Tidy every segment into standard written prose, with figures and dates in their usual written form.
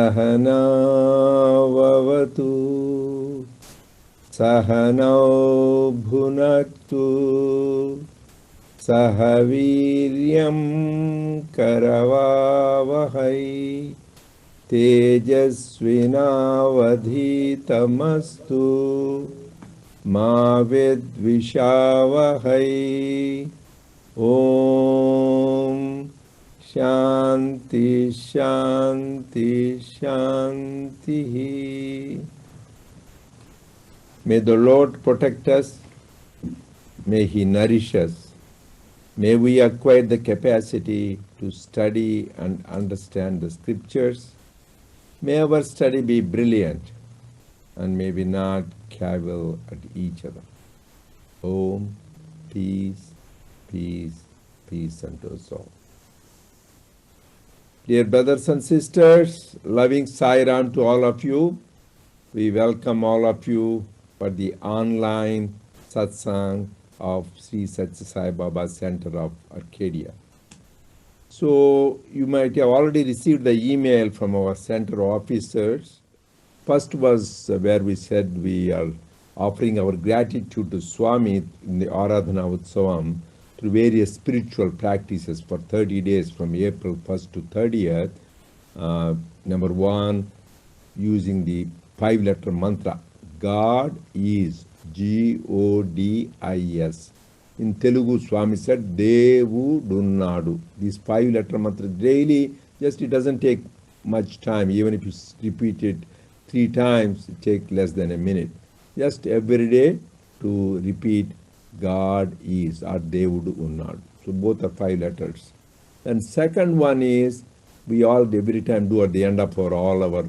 Sahana Vavatu Sahanau Bhunaktu Sahaviryam Karavavahai Tejasvinavadhitamastu Ma Vidvishavahai. Om Shanti Shanti Shanti. May the Lord protect us. May He nourish us. May we acquire the capacity to study and understand the scriptures. May our study be brilliant and may we not cavil at each other. Om, peace, peace, peace unto us all. Dear brothers and sisters, loving Sai Ram to all of you. We welcome all of you for the online satsang of Sri Sathya Sai Baba Center of Arcadia. So you might have already received the email from our center officers. First was where we said we are offering our gratitude to Swami in the Aradhana Mahotsavam through various spiritual practices for 30 days from April 1st to 30th. Number one, using the 5-letter mantra, God is, G-O-D-I-S. In Telugu, Swami said, Devu Dunnadu. This 5-letter mantra daily, just it doesn't take much time. Even if you repeat it 3 times, it takes less than a minute. Just every day to repeat God is or Devudu Unnadu. So both are 5 letters. And second one is we all every time do at the end of all our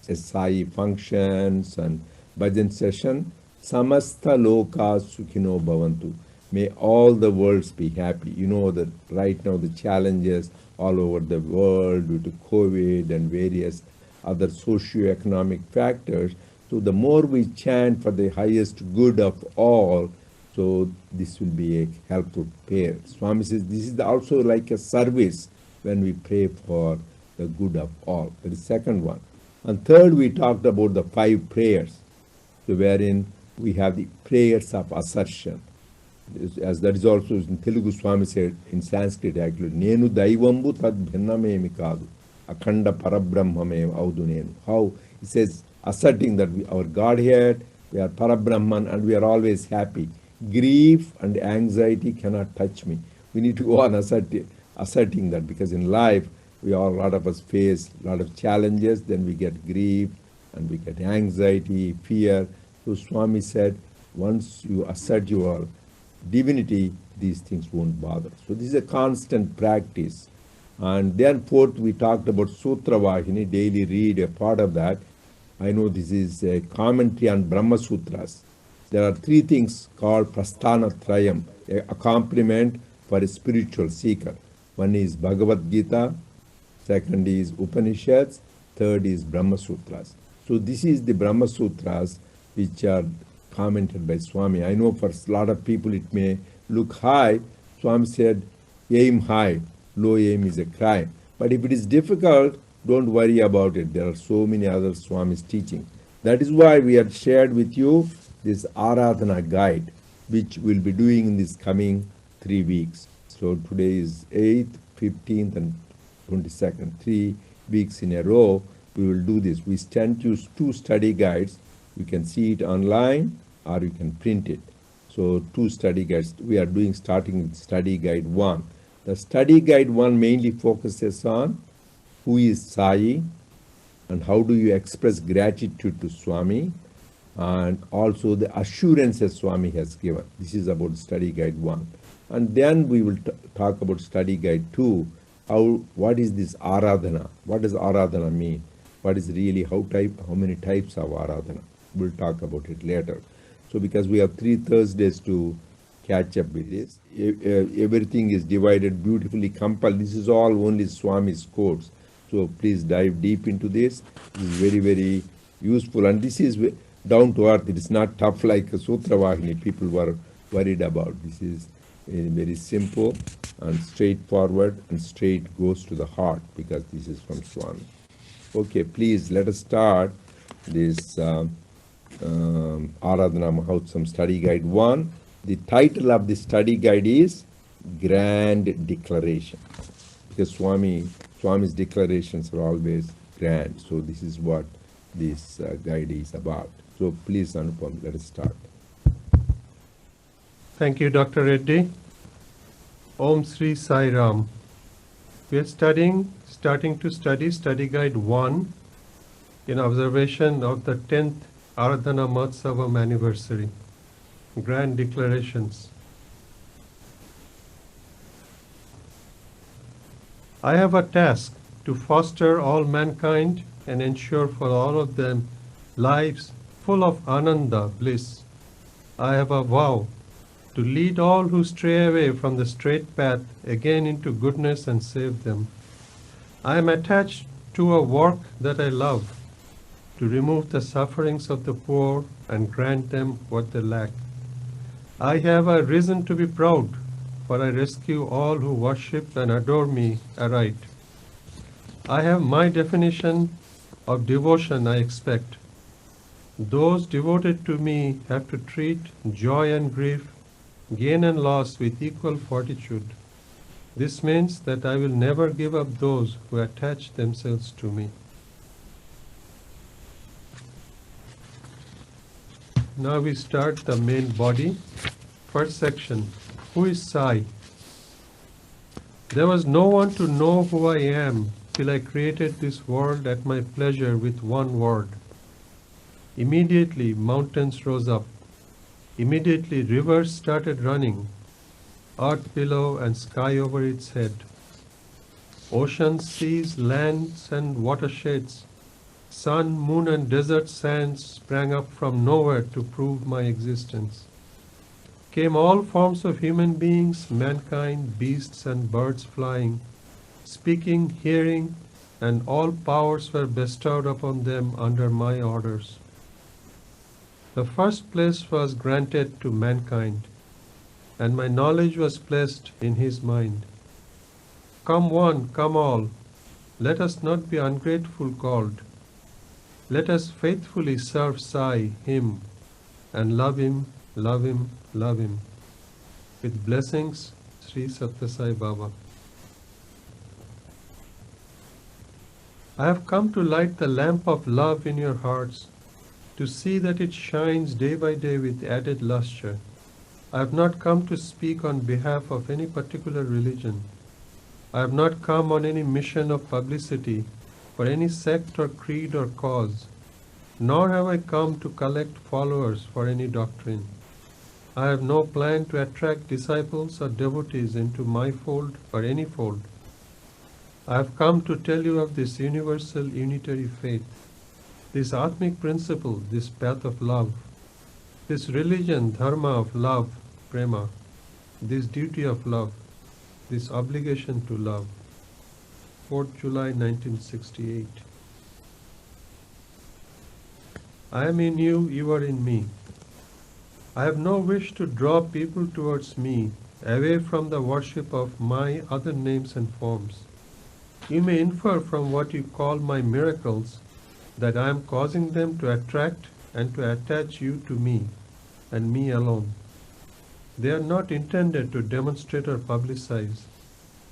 SSI functions and bhajan session, Samasta Loka Sukhino Bhavantu. May all the worlds be happy. You know that right now the challenges all over the world due to COVID and various other socio-economic factors. So the more we chant for the highest good of all, so this will be a helpful prayer. Swami says this is also like a service when we pray for the good of all. That is the second one. And third, we talked about the 5 prayers, so wherein we have the prayers of assertion. As that is also in Telugu, Swami said in Sanskrit actually, Nenu Daivambu tad bhinnamemi kadu, Akhanda Parabrahmame audu nenu. How he says, asserting that our Godhead, we are Parabrahman and we are always happy. Grief and anxiety cannot touch me. We need to go on asserting that, because in life, a lot of us face a lot of challenges, then we get grief and we get anxiety, fear. So Swami said, once you assert your divinity, these things won't bother. So this is a constant practice. And then fourth, we talked about Sutra Vahini, daily read a part of that. I know this is a commentary on Brahma Sutras. There are 3 things called Prasthana Trayam, a accompaniment for a spiritual seeker. One is Bhagavad Gita, second is Upanishads, third is Brahma Sutras. So this is the Brahma Sutras which are commented by Swami. I know for a lot of people it may look high. Swami said, aim high, low aim is a crime. But if it is difficult, don't worry about it. There are so many other Swami's teaching. That is why we have shared with you this Aradhana guide, which we'll be doing in this coming 3 weeks. So today is 8th, 15th and 22nd. 3 weeks in a row, we will do this. We sent you 2 study guides. You can see it online or you can print it. So 2 study guides. We are doing starting with study guide 1. The study guide 1 mainly focuses on who is Sai and how do you express gratitude to Swami, and also the assurances Swami has given. This is about study guide 1. And then we will talk about study guide 2. What is this Aradhana? What does Aradhana mean? What is really, how many types of Aradhana? We'll talk about it later. So because we have 3 Thursdays to catch up with this, everything is divided beautifully, compiled. This is all only Swami's quotes. So please dive deep into this. This is very, very useful. And this is down to earth. It is not tough like a Sutra Vahini people were worried about. This is very simple and straightforward and straight goes to the heart, because this is from Swami. Okay, please let us start this Aradhana Mahotsavam Study Guide 1. The title of the study guide is Grand Declaration. Because Swami's declarations are always grand. So this is what this guide is about. So please, Anupam, let us start. Thank you, Dr. Reddy. Om Sri Sai Ram. We are starting to study Study Guide 1 in observation of the 10th Aradhana Mahotsavam anniversary. Grand Declarations. I have a task to foster all mankind and ensure for all of them lives full of ananda, bliss. I have a vow to lead all who stray away from the straight path again into goodness and save them. I am attached to a work that I love, to remove the sufferings of the poor and grant them what they lack. I have a reason to be proud, for I rescue all who worship and adore me aright. I have my definition of devotion I expect. Those devoted to me have to treat joy and grief, gain and loss with equal fortitude. This means that I will never give up those who attach themselves to me. Now we start the main body. First section, who is Sai? There was no one to know who I am till I created this world at my pleasure with one word. Immediately mountains rose up. Immediately rivers started running, earth below and sky over its head. Oceans, seas, lands and watersheds, sun, moon and desert sands sprang up from nowhere to prove my existence. Came all forms of human beings, mankind, beasts and birds flying, speaking, hearing, and all powers were bestowed upon them under my orders. The first place was granted to mankind, and my knowledge was placed in his mind. Come one, come all, let us not be ungrateful called. Let us faithfully serve Sai, him, and love him, love him, love him. With blessings, Sri Sathya Sai Baba. I have come to light the lamp of love in your hearts, to see that it shines day by day with added lustre. I have not come to speak on behalf of any particular religion. I have not come on any mission of publicity for any sect or creed or cause, nor have I come to collect followers for any doctrine. I have no plan to attract disciples or devotees into my fold or any fold. I have come to tell you of this universal unitary faith, this Atmic principle, this path of love, this religion, dharma of love, prema, this duty of love, this obligation to love. 4th July 1968. I am in you, you are in me. I have no wish to draw people towards me, away from the worship of my other names and forms. You may infer from what you call my miracles that I am causing them to attract and to attach you to me, and me alone. They are not intended to demonstrate or publicize.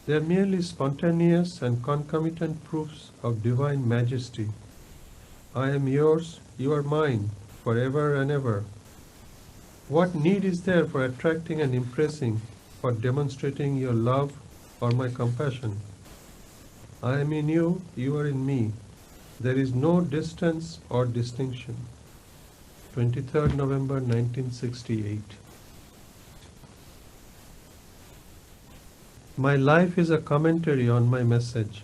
They are merely spontaneous and concomitant proofs of divine majesty. I am yours, you are mine, forever and ever. What need is there for attracting and impressing, for demonstrating your love or my compassion? I am in you, you are in me. There is no distance or distinction. 23rd November 1968. My life is a commentary on my message.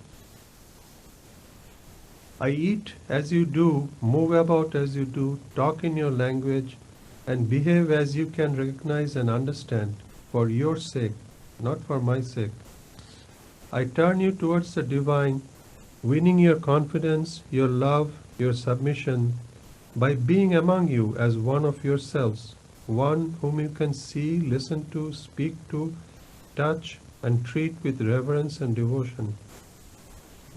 I eat as you do, move about as you do, talk in your language, and behave as you can recognize and understand, for your sake, not for my sake. I turn you towards the divine, winning your confidence, your love, your submission, by being among you as one of yourselves, one whom you can see, listen to, speak to, touch, and treat with reverence and devotion.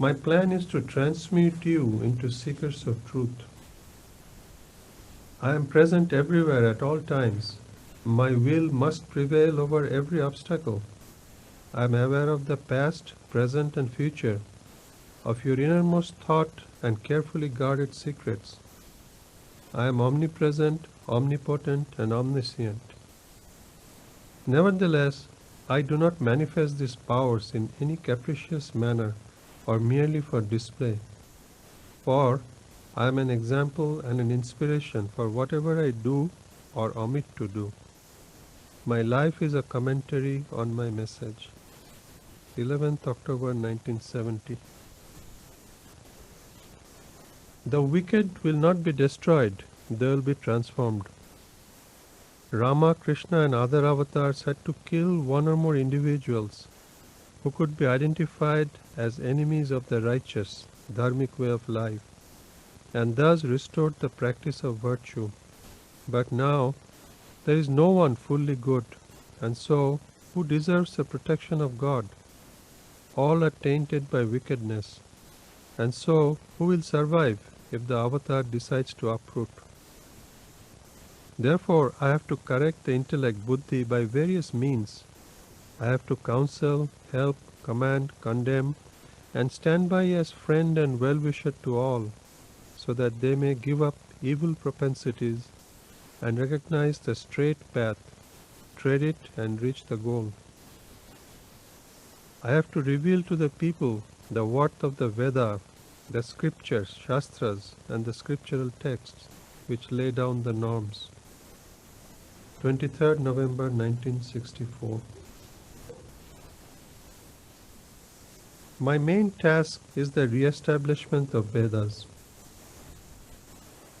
My plan is to transmute you into seekers of truth. I am present everywhere at all times. My will must prevail over every obstacle. I am aware of the past, present, and future, of your innermost thought and carefully guarded secrets. I am omnipresent, omnipotent, and omniscient. Nevertheless, I do not manifest these powers in any capricious manner or merely for display, for I am an example and an inspiration for whatever I do or omit to do. My life is a commentary on my message. 11th October 1970. The wicked will not be destroyed, they will be transformed. Rama, Krishna and other avatars had to kill one or more individuals who could be identified as enemies of the righteous, dharmic way of life, and thus restored the practice of virtue. But now there is no one fully good, and so who deserves the protection of God? All are tainted by wickedness, and so who will survive if the avatar decides to uproot? Therefore, I have to correct the intellect buddhi by various means. I have to counsel, help, command, condemn, and stand by as friend and well-wisher to all, so that they may give up evil propensities and recognize the straight path, tread it, and reach the goal. I have to reveal to the people the worth of the Veda, the scriptures, Shastras, and the scriptural texts which lay down the norms. 23rd November 1964. My main task is the re-establishment of Vedas.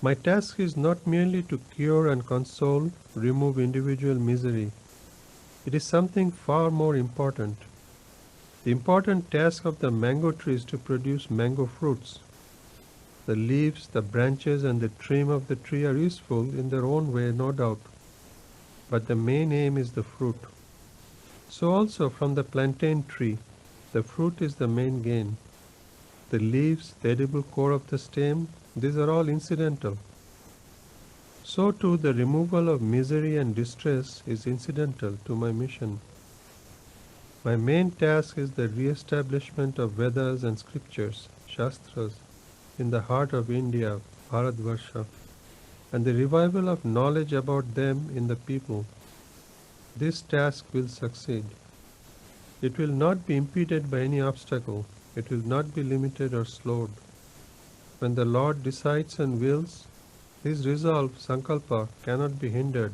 My task is not merely to cure and console, remove individual misery. It is something far more important. The important task of the mango tree is to produce mango fruits. The leaves, the branches, and the trim of the tree are useful in their own way, no doubt. But the main aim is the fruit. So also from the plantain tree, the fruit is the main gain. The leaves, the edible core of the stem, these are all incidental. So too the removal of misery and distress is incidental to my mission. My main task is the re-establishment of Vedas and scriptures, Shastras, in the heart of India, Bharatvarsha, and the revival of knowledge about them in the people. This task will succeed. It will not be impeded by any obstacle. It will not be limited or slowed. When the Lord decides and wills, His resolve, Sankalpa, cannot be hindered.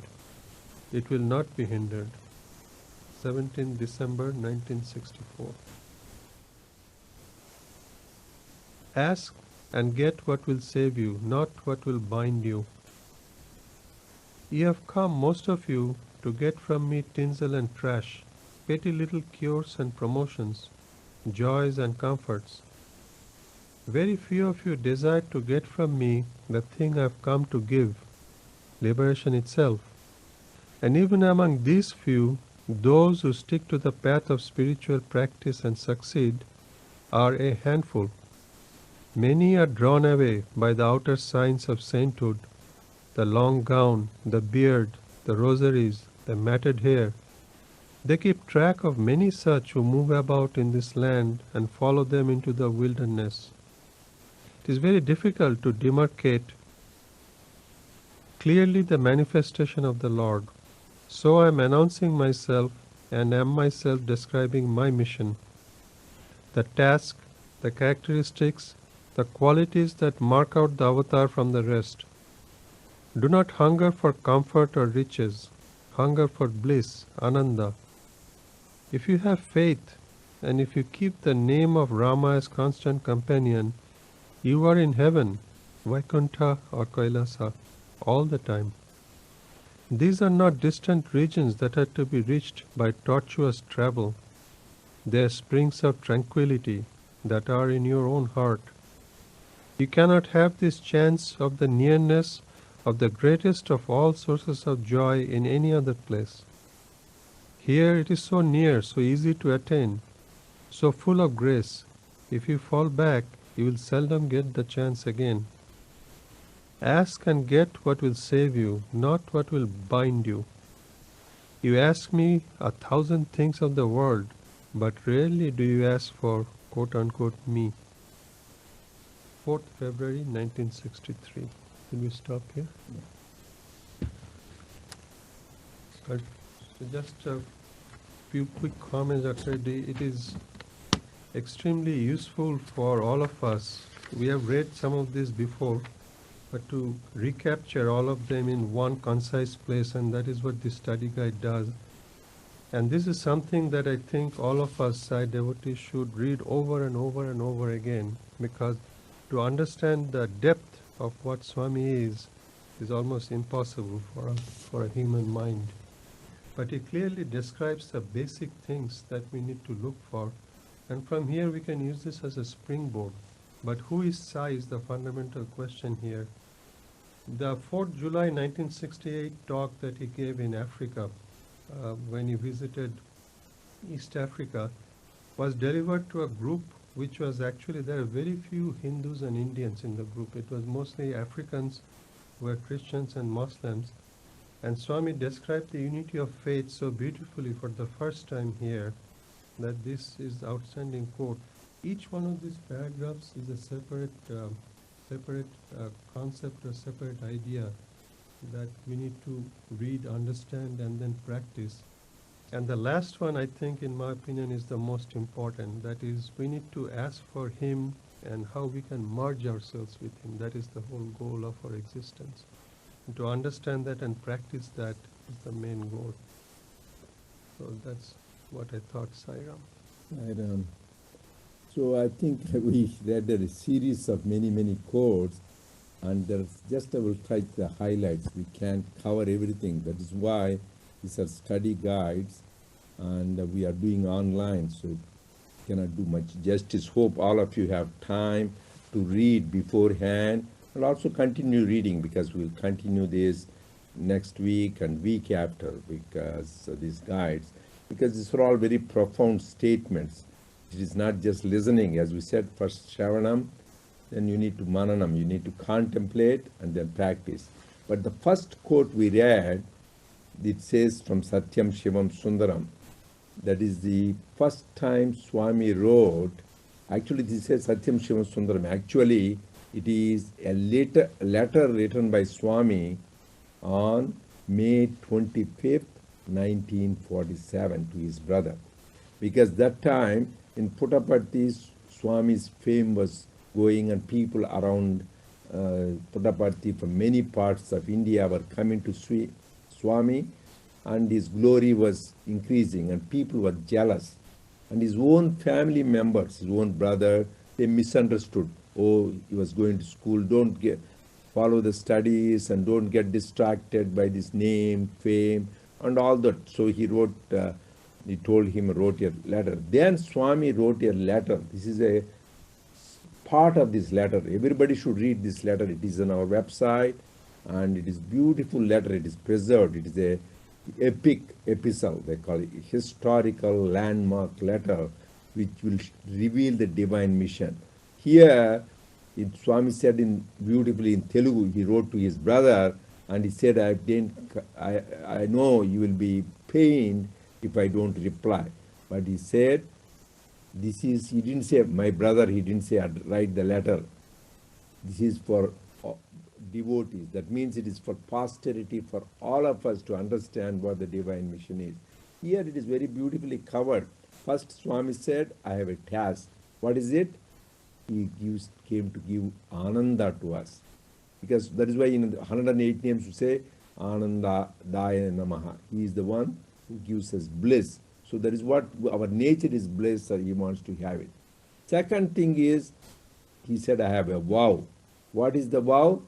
It will not be hindered. 17th December 1964. Ask and get what will save you, not what will bind you. You have come, most of you, to get from me tinsel and trash, petty little cures and promotions, joys and comforts. Very few of you desire to get from me the thing I have come to give, liberation itself. And even among these few, those who stick to the path of spiritual practice and succeed are a handful. Many are drawn away by the outer signs of sainthood, the long gown, the beard, the rosaries, the matted hair. They keep track of many such who move about in this land and follow them into the wilderness. It is very difficult to demarcate clearly the manifestation of the Lord. So I am announcing myself and am myself describing my mission. The task, the characteristics, the qualities that mark out the avatar from the rest. Do not hunger for comfort or riches. Hunger for bliss, Ananda. If you have faith, and if you keep the name of Rama as constant companion, you are in heaven, Vaikuntha or Kailasa, all the time. These are not distant regions that are to be reached by tortuous travel. They are springs of tranquility that are in your own heart. You cannot have this chance of the nearness of the greatest of all sources of joy in any other place. Here it is so near, so easy to attain, so full of grace, If you fall back, you will seldom get the chance again. Ask and get what will save you, not what will bind you. You ask me 1,000 things of the world, but rarely do you ask for quote unquote me. 4th February 1963. Can we stop here? Just a few quick comments, Dr. Reddy. It is extremely useful for all of us. We have read some of this before, but to recapture all of them in one concise place, and that is what this study guide does. And this is something that I think all of us Sai devotees should read over and over and over again, because to understand the depth of what Swami is almost impossible for a human mind. But he clearly describes the basic things that we need to look for, and from here we can use this as a springboard. But who is Sai is the fundamental question here. The 4th July 1968 talk that he gave in Africa, when he visited East Africa, was delivered to a group which was actually, there are very few Hindus and Indians in the group. It was mostly Africans who were Christians and Muslims. And Swami described the unity of faith so beautifully for the first time here, that this is the outstanding quote. Each one of these paragraphs is a separate concept or separate idea that we need to read, understand, and then practice. And the last one, I think, in my opinion, is the most important. That is, we need to ask for him and how we can merge ourselves with him. That is the whole goal of our existence. And to understand that and practice that is the main goal. So that's what I thought, Sairam. Right. So I think we read a series of many quotes, and there's just I will try the highlights. We can't cover everything. That is why these are study guides, and we are doing online, so cannot do much justice. Hope all of you have time to read beforehand and also continue reading, because we'll continue this next week and week after, because these guides, because these are all very profound statements. It is not just listening. As we said, first Shravanam, then you need to Mananam, you need to contemplate and then practice. But the first quote we read, it says from Satyam Shivam Sundaram, that is the first time Swami wrote. Actually, this says Satyam Shivam Sundaram. Actually, it is a letter written by Swami on May 25th, 1947 to his brother. Because that time in Puttaparthi, Swami's fame was going, and people around Puttaparthi from many parts of India were coming to Swami, and his glory was increasing, and people were jealous. And his own family members, his own brother, they misunderstood. Oh, he was going to school, don't follow the studies and don't get distracted by this name, fame, and all that. So he wrote, he told him, wrote a letter. Then Swami wrote a letter. This is a part of this letter. Everybody should read this letter. It is on our website, and it is beautiful letter. It is preserved. It is a epic epistle, they call it, historical landmark letter, which will reveal the divine mission. Here, Swami said beautifully in Telugu, he wrote to his brother, and he said, I know you will be pained if I don't reply. But he said, he didn't say, my brother, he didn't say, write the letter. This is for devotees. That means it is for posterity, for all of us to understand what the divine mission is. Here it is very beautifully covered. First, Swami said, I have a task. What is it? He came to give Ananda to us. Because that is why in the 108 names we say, Ananda Daya Namaha. He is the one who gives us bliss. So that is what our nature is bliss, so he wants to have it. Second thing is, he said, I have a vow. What is the vow?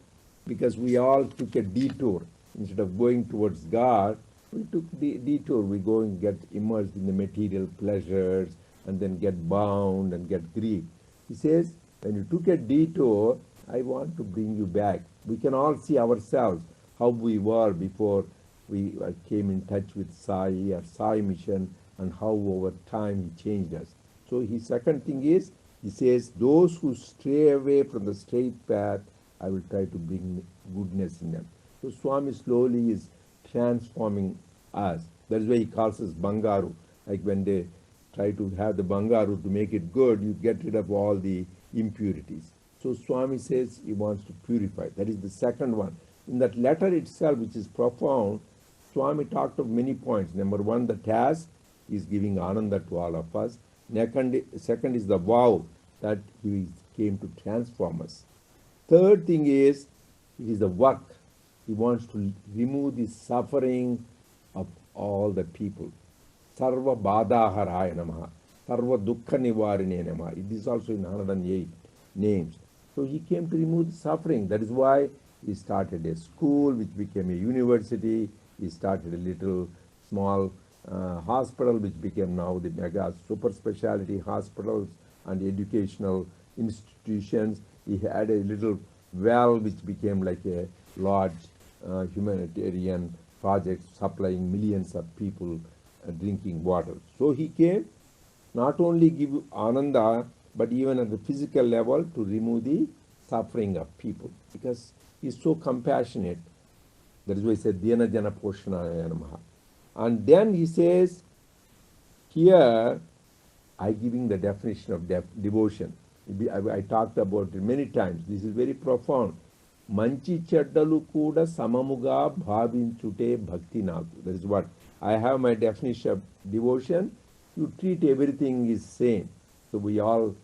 Because we all took a detour. Instead of going towards God, we took the detour. We go and get immersed in the material pleasures and then get bound and get grief. He says, when you took a detour, I want to bring you back. We can all see ourselves, how we were before we came in touch with Sai or Sai mission, and how over time he changed us. So his second thing is, He says, those who stray away from the straight path, I will try to bring goodness in them. So Swami slowly is transforming us. That is why he calls us Bangaru. Like when they try to have the Bangaru to make it good, you get rid of all the impurities. So Swami says he wants to purify. That is the second one. In that letter itself, which is profound, Swami talked of many points. Number one, the task is giving Ananda to all of us. Second is the vow that he came to transform us. Third thing is, it is the work. He wants to remove the suffering of all the people. Sarva Badaharaya Namaha. Sarva Dukkha Nivarine Namaha. It is also in 108 names. So he came to remove the suffering. That is why he started a school which became a university. He started a little small hospital which became now the mega super specialty hospitals and educational institutions. He had a little well which became like a large humanitarian project supplying millions of people drinking water. So he came not only give Ananda but even at the physical level to remove the suffering of people because he is so compassionate. That is why he said Dhyana Jana Poshanaya Namaha. And then he says, here I giving the definition of devotion. I talked about it many times. This is very profound. Manchi cheddalu kuda samamuga bhavinchute bhakti naku. That is what I have my definition of devotion. You treat everything is same. So we all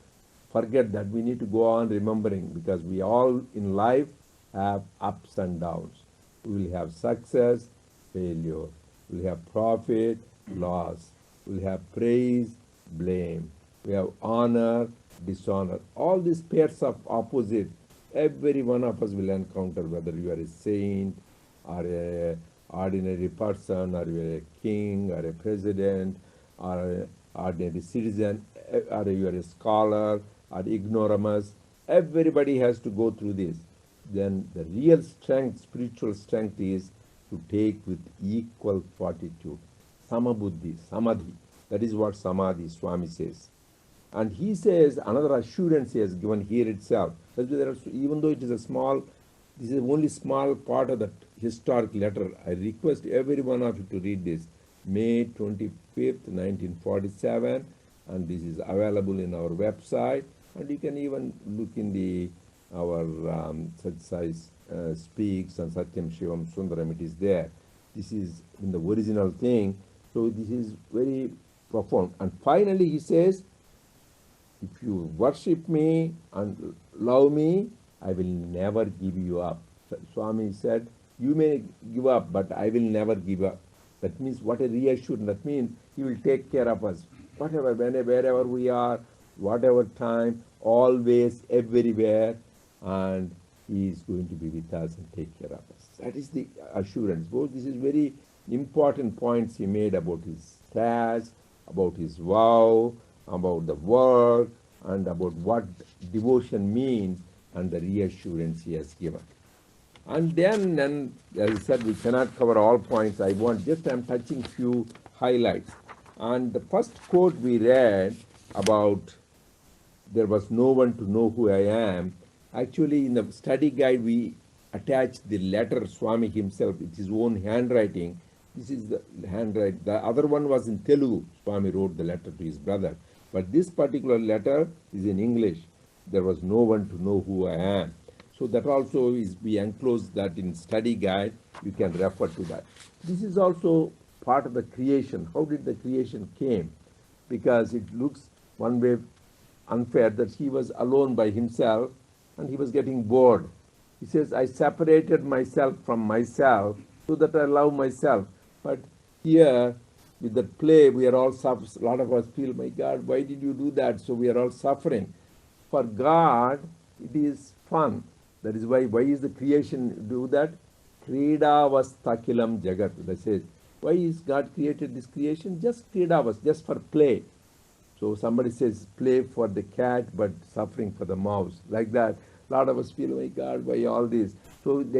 forget that we need to go on remembering because we all in life have ups and downs. We will have success, failure. We will have profit, loss. We will have praise, blame. We have honor, dishonor. All these pairs of opposite, every one of us will encounter, whether you are a saint or an ordinary person, or you are a king or a president or an ordinary citizen, or you are a scholar or ignoramus. Everybody has to go through this. Then the real strength, spiritual strength is to take with equal fortitude. Samabuddhi, samadhi. That is what samadhi, Swami says. And he says, another assurance he has given here itself. Even though it is a small, this is only small part of that historic letter. I request every one of you to read this. May 25th, 1947. And this is available in our website. And you can even look in our SSSIO Speaks and Satyam Shivam Sundaram. It is there. This is in the original thing. So this is very profound. And finally he says, if you worship me and love me, I will never give you up. Swami said, you may give up, but I will never give up. That means what a reassurance. That means he will take care of us. Whatever, wherever we are, whatever time, always, everywhere, and he is going to be with us and take care of us. That is the assurance. Both this is very important points he made about his task, about his vow, about the work, and about what devotion means, and the reassurance he has given. And then, as I said, we cannot cover all points. I'm touching few highlights. And the first quote we read about there was no one to know who I am. Actually, in the study guide, we attached the letter Swami himself, with his own handwriting. This is the handwriting. The other one was in Telugu. Swami wrote the letter to his brother. But this particular letter is in English. There was no one to know who I am. So that also is, we enclose that in study guide. You can refer to that. This is also part of the creation. How did the creation came? Because it looks one way unfair that he was alone by himself and he was getting bored. He says, I separated myself from myself so that I love myself. But here, with that play, we are all suffering. A lot of us feel, my God, why did you do that? So we are all suffering. For God, it is fun. That is why is the creation do that? Kridavastakilam jagat. That says, why is God created this creation? Just kridavas, just for play. So somebody says play for the cat, but suffering for the mouse. Like that. A lot of us feel, oh my God, why all this? So the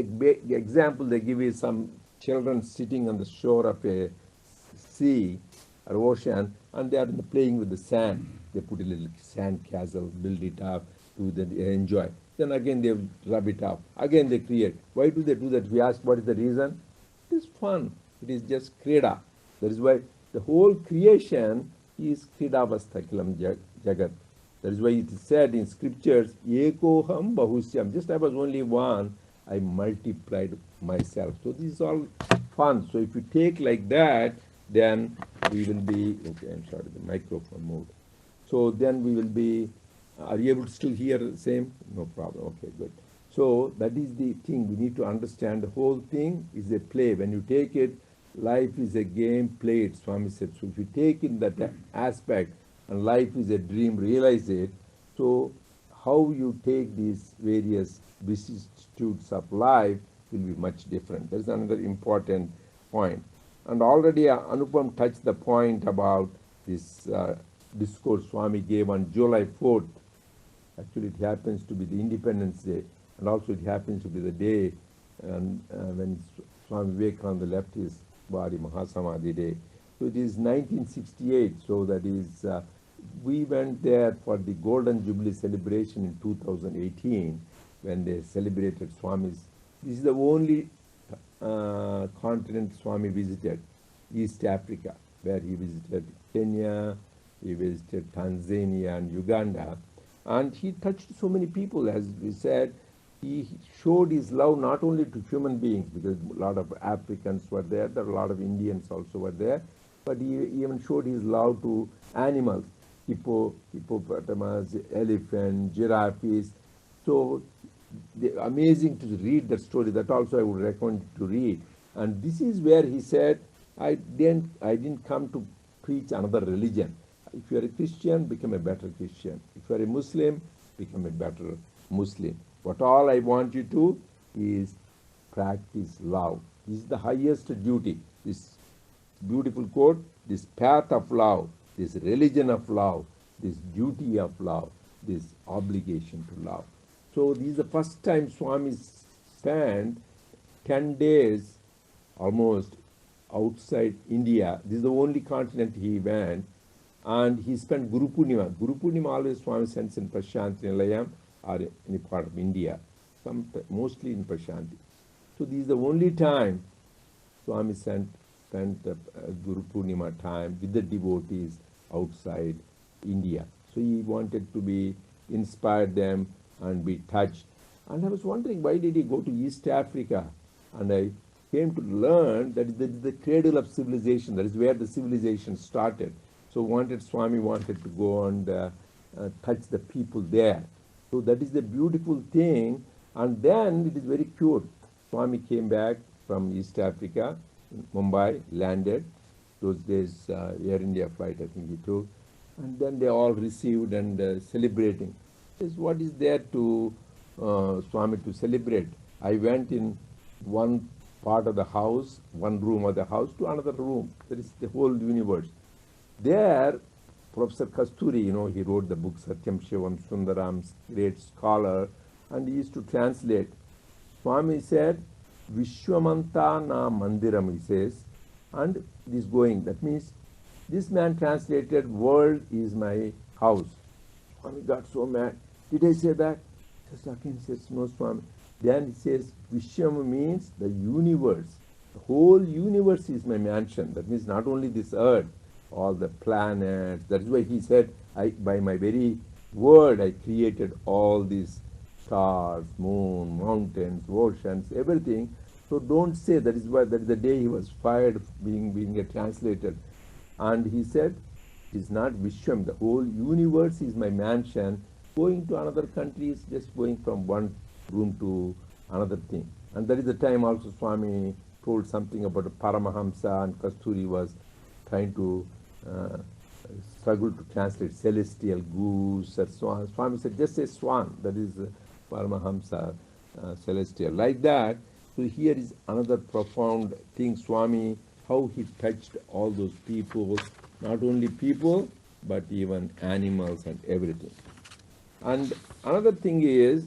example they give is some children sitting on the shore of a sea or ocean, and they are playing with the sand. They put a little sand castle, build it up, do that, enjoy. Then again they rub it up. Again they create. Why do they do that? We ask what is the reason. It is fun. It is just krida. That is why the whole creation is kridavastha kilam jagat. That is why it is said in scriptures, Ekoham bahusyam. Just I was only one, I multiplied myself. So this is all fun. So if you take like that, then we will be, okay, I'm sorry, the microphone moved. So then we will be, are you able to still hear the same? No problem, okay, good. So that is the thing, we need to understand the whole thing is a play. When you take it, life is a game, play it, Swami said. So if you take in that aspect, and life is a dream, realize it. So how you take these various vicissitudes of life will be much different. That is another important point. And already Anupam touched the point about this discourse Swami gave on July 4th. Actually, it happens to be the Independence Day, and also it happens to be the day when Swami Vivekananda left his body, Mahasamadhi Day. So it is 1968, so that is, we went there for the Golden Jubilee celebration in 2018, when they celebrated Swami's. This is the only continent Swami visited, East Africa, where he visited Kenya, he visited Tanzania and Uganda, and he touched so many people. As we said, he showed his love not only to human beings, because a lot of Africans were there, a lot of Indians also were there, but he even showed his love to animals, hippopotamus, elephant, giraffes. So amazing to read that story. That also I would recommend to read. And this is where he said, I didn't come to preach another religion. If you are a Christian, become a better Christian. If you are a Muslim, become a better Muslim. What all I want you to is practice love. This is the highest duty. This beautiful quote, this path of love, this religion of love, this duty of love, this obligation to love. So this is the first time Swami spent 10 days almost outside India. This is the only continent he went. And he spent Guru Purnima. Guru Purnima always Swami sends in Prashanti Nilayam or any part of India, mostly in Prashanti. So this is the only time Swami spent Guru Purnima time with the devotees outside India. So he wanted to be inspired them and be touched. And I was wondering, why did he go to East Africa? And I came to learn that is the cradle of civilization. That is where the civilization started. So Swami wanted to go and touch the people there. So that is the beautiful thing. And then it is very cute. Swami came back from East Africa, Mumbai, landed. Those days, Air India flight, I think he took. And then they all received and celebrating. What is there to Swami to celebrate? I went in one part of the house, one room of the house, to another room. That is the whole universe. There, Professor Kasturi, he wrote the book Satyam Shivam Sundaram, great scholar, and he used to translate. Swami said, Vishwamanta na mandiram, he says, and it is going. That means this man translated, world is my house. Swami got so mad. Did I say that? Just again says, no, Swami. Then he says, Vishwam means the universe. The whole universe is my mansion. That means not only this earth, all the planets. That is why he said, by my very word, I created all these stars, moon, mountains, oceans, everything. So don't say, that is the day he was fired being a translator. And he said, it is not Vishwam, the whole universe is my mansion. Going to another country is just going from one room to another thing. And that is the time also Swami told something about Paramahamsa, and Kasturi was trying to struggle to translate celestial goose or swan. Swami said, just say swan, that is Paramahamsa, celestial. Like that. So here is another profound thing, Swami, how he touched all those people, not only people, but even animals and everything. And another thing is,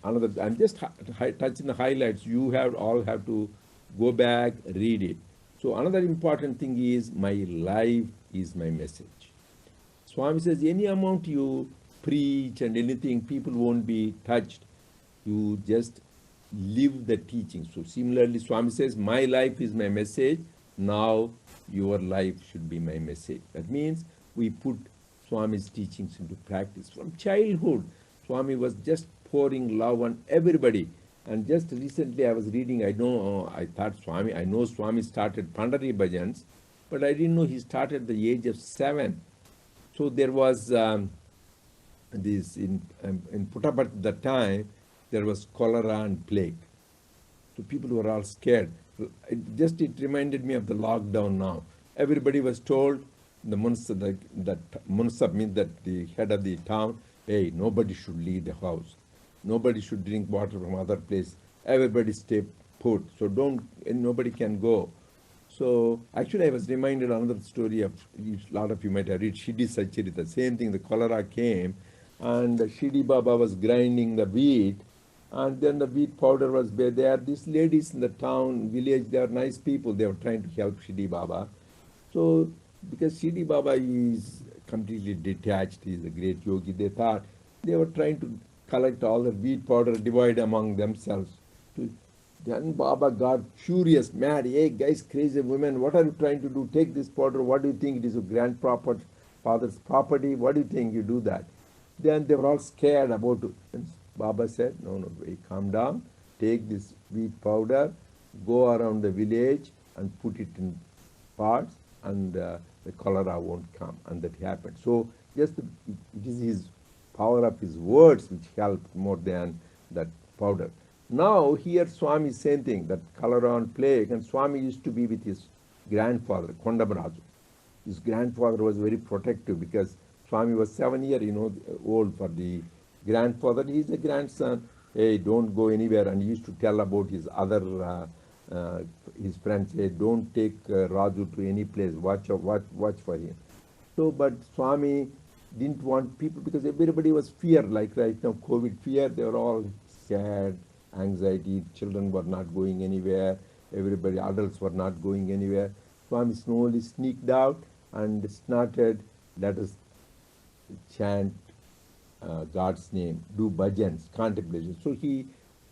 I'm just touching the highlights. You all have to go back, read it. So another important thing is, my life is my message. Swami says any amount you preach and anything, people won't be touched. You just live the teaching. So similarly, Swami says, my life is my message. Now your life should be my message. That means we put Swami's teachings into practice. From childhood, Swami was just pouring love on everybody. And just recently I was reading, I know Swami started Pandari Bhajans, but I didn't know he started at the age of 7. So there was this in Puttaparthi at the time, there was cholera and plague. So people were all scared. It reminded me of the lockdown now. Everybody was told, the Munsa means that the head of the town, hey, nobody should leave the house. Nobody should drink water from other place. Everybody stay put. So nobody can go. So actually I was reminded another story of, a lot of you might have read Shidi Sachirita. The same thing, the cholera came and Shidi Baba was grinding the wheat and then the wheat powder was there. These ladies in the town, village, they are nice people. They were trying to help Shidi Baba. So because Shidi Baba is completely detached, he is a great yogi, they thought they were trying to collect all the wheat powder, divide among themselves. Then Baba got furious, mad. Hey guys, crazy women, what are you trying to do? Take this powder. What do you think? It is a grandfather's property. What do you think you do that? Then they were all scared about it. And Baba said, no, calm down. Take this wheat powder, go around the village and put it in pots and the cholera won't come. And that happened. So it is his power of his words which helped more than that powder. Now here Swami is saying thing, that cholera and plague, and Swami used to be with his grandfather, Kondamaraju. His grandfather was very protective because Swami was 7 years, old for the grandfather. He is a grandson. Hey, don't go anywhere. And he used to tell about his other, his friends, hey, don't take Raju to any place. Watch for him. So, but Swami didn't want people, because everybody was fear, like right now, COVID fear, they were all scared, anxiety, children were not going anywhere, everybody, adults were not going anywhere. Swami slowly sneaked out and started, let us chant God's name, do bhajans, contemplation. So he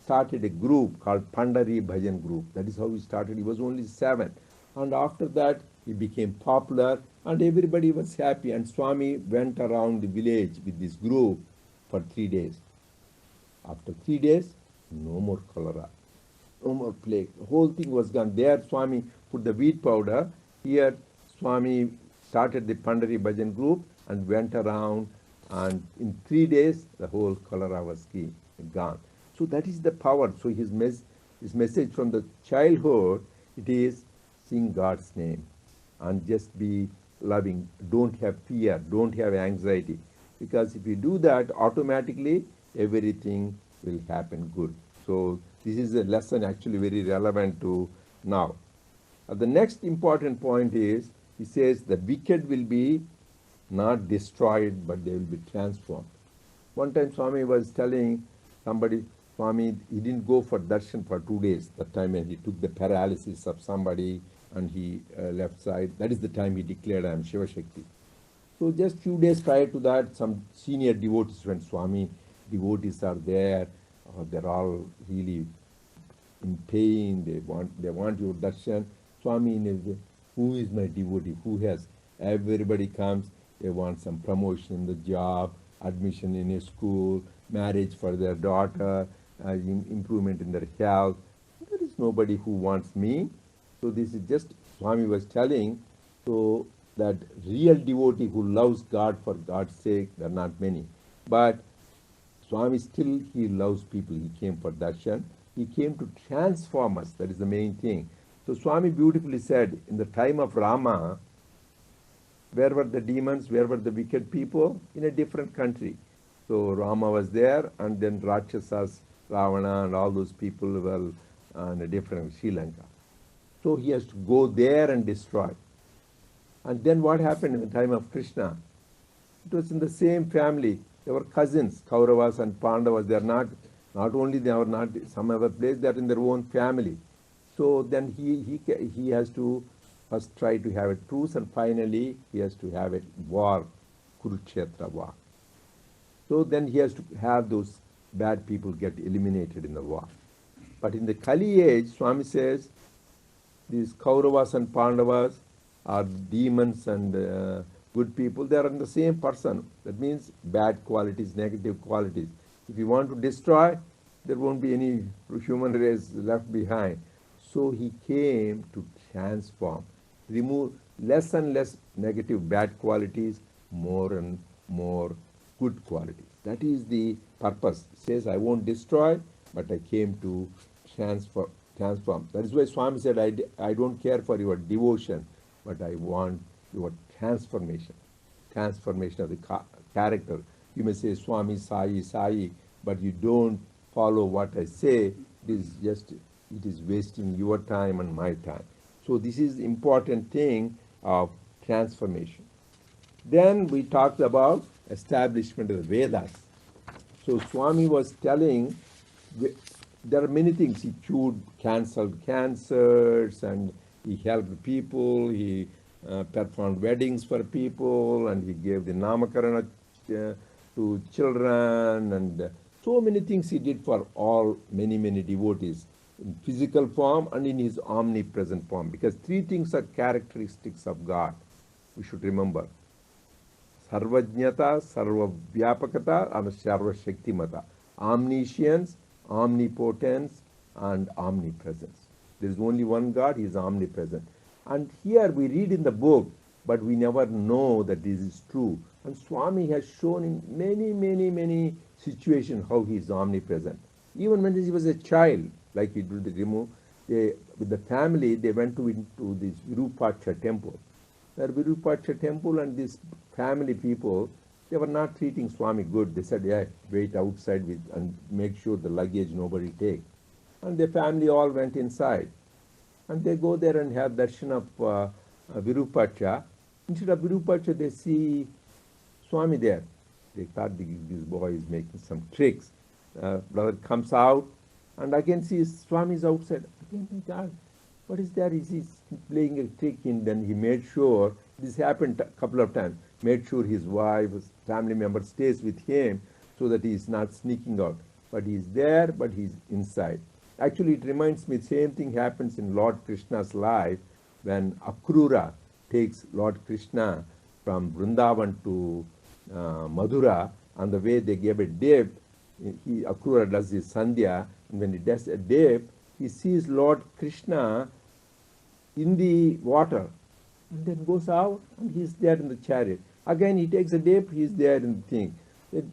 started a group called Pandari Bhajan Group. That is how he started. He was only 7. And after that, he became popular and everybody was happy. And Swami went around the village with this group for 3 days. After 3 days, no more cholera, no more plague. The whole thing was gone. There Swami put the wheat powder. Here Swami started the Pandari Bhajan group and went around, and in 3 days the whole cholera was gone. So that is the power. So his message from the childhood, it is sing God's name and just be loving. Don't have fear, don't have anxiety. Because if you do that, automatically everything will happen good. So this is a lesson actually very relevant to now. The next important point is, he says the wicked will be not destroyed, but they will be transformed. One time Swami was telling somebody, Swami, he didn't go for darshan for 2 days. That time when he took the paralysis of somebody and he left side, that is the time he declared, I am Shiva Shakti. So just few days prior to that, some senior devotees went, Swami, devotees are there, they're all really in pain, they want your darshan. Swami, who is my devotee? Who has? Everybody comes, they want some promotion in the job, admission in a school, marriage for their daughter, improvement in their health. There is nobody who wants me. So this is just, Swami was telling, so that real devotee who loves God for God's sake, there are not many. But Swami still, he loves people. He came for darshan. He came to transform us. That is the main thing. So Swami beautifully said, in the time of Rama, where were the demons? Where were the wicked people? In a different country. So Rama was there, and then Rakshasas, Ravana, and all those people were in a different Sri Lanka. So he has to go there and destroy. And then what happened in the time of Krishna? It was in the same family. They were cousins, Kauravas and Pandavas. They are not only they are not some other place, they are in their own family. So then he has to first try to have a truce, and finally he has to have a war, Kurukshetra war. So then he has to have those bad people get eliminated in the war. But in the Kali age, Swami says, these Kauravas and Pandavas are demons and good people. They are in the same person. That means bad qualities, negative qualities. If you want to destroy, there won't be any human race left behind. So he came to transform, remove less and less negative bad qualities, more and more good qualities. That is the purpose. He says, I won't destroy, but I came to transform. That is why Swami said, I don't care for your devotion, but I want your transformation of the character. You may say, Swami, Sai, but you don't follow what I say. It is wasting your time and my time. So this is the important thing of transformation. Then we talked about establishment of the Vedas. So Swami was telling, there are many things. He cured canceled cancers, and he helped people, he performed weddings for people, and he gave the namakarana to children, and so many things he did for many devotees, in physical form and in his omnipresent form. Because three things are characteristics of God. We should remember. Sarvajnata, Sarvavyapakata, and Sarvashaktimata. Omniscience, omnipotence, and omnipresence. There is only one God, he is omnipresent. And here we read in the book, but we never know that this is true. And Swami has shown in many situations how he is omnipresent. Even when he was a child, like he did the Rimu, with the family, they went into this Virupaksha temple. That Virupaksha temple and this family people, they were not treating Swami good. They said, yeah, wait outside and make sure the luggage nobody take. And the family all went inside. And they go there and have darshan of Virupaksha. Instead of Virupaksha, they see Swami there. They thought this boy is making some tricks. Brother comes out, and again sees Swami is outside. Again, my God, what is there? Is he playing a trick? And then he made sure, this happened a couple of times, made sure his wife, his family member stays with him so that he is not sneaking out. But he is there, but he is inside. Actually, it reminds me, same thing happens in Lord Krishna's life when Akrura takes Lord Krishna from Vrindavan to Madhura. On the way, they gave a dip. Akrura does his sandhya, and when he does a dip, he sees Lord Krishna in the water, and then goes out, and he's there in the chariot. Again, he takes a dip, he's there in the thing.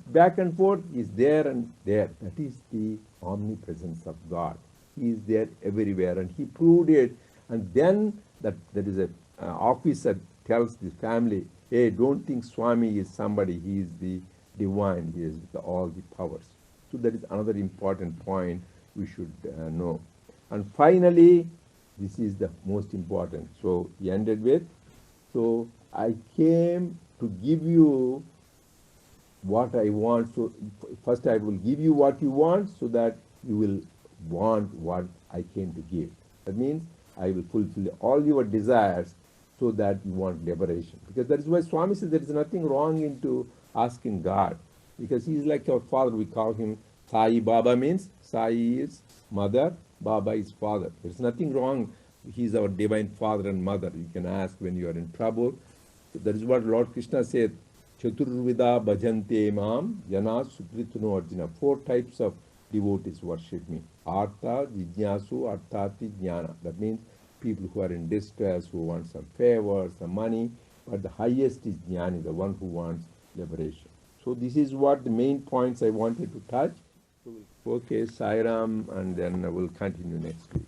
Back and forth, he's there and there. That is the omnipresence of God. He is there everywhere, and he proved it. And then there is a officer tells the family, hey, don't think Swami is somebody. He is the divine. He is with all the powers. So that is another important point we should know. And finally, this is the most important. So he ended with, so I came to give you what I want. So first I will give you what you want so that you will want what I came to give. That means I will fulfill all your desires so that you want liberation. Because that is why Swami says there is nothing wrong into asking God. Because he is like our father. We call him Sai Baba, means Sai is mother, Baba is father. There is nothing wrong. He is our divine father and mother. You can ask when you are in trouble. So that is what Lord Krishna said. Chaturvida bhajante mam jana sukrituno arjuna. 4 types of devotees worship me. Artha, jijnasu, arthati, jnana. That means people who are in distress, who want some favor, some money. But the highest is jnani, the one who wants liberation. So this is what the main points I wanted to touch. Okay, Sai Ram, and then we'll continue next week.